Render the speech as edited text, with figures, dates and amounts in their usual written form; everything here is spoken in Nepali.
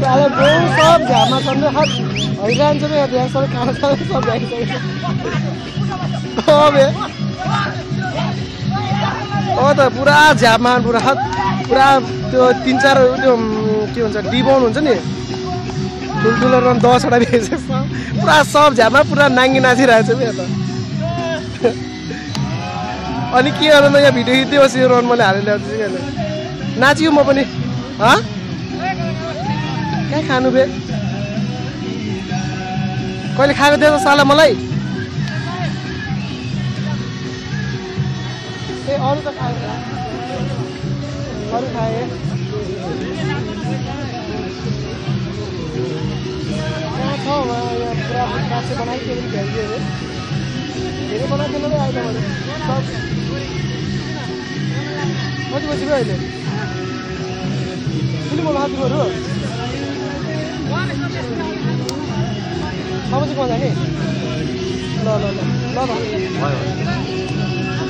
साले बहुत सब झामा छन् हात हैरान छ यहाँ यहाँ सबै खाना खाना सब भ्याइसक्यो अबे ओ त पुरा झामा पुरा हात पुरा त्यो 3-4 त्यो के हुन्छ डिबोन हुन्छ नि ठुल्ठुलो रन 10 वटा भ्याइसक्यो पुरा सब झामा पुरा नाङ्गी नाचिरहेछ नि यहाँ त अनि के गर्नु त यहाँ भिडियो खिच्दै बस्यो रन मैले हालेर ल्याउँछु कि नाच्यो म पनि ह कहाँ खानु बे कहिले खाएको थियो त साला मलाई ए अरू त खाए अरू खाए कहाँ छ यहाँ पुरा मासु बनाइदियो भने भ्याइदियो अरे धेरै बनाइदिनु नै आइज मैले कति बजी भयो अहिले फिल्म होला तिमीहरू 6 बजीको जाने ल ल ल ल ल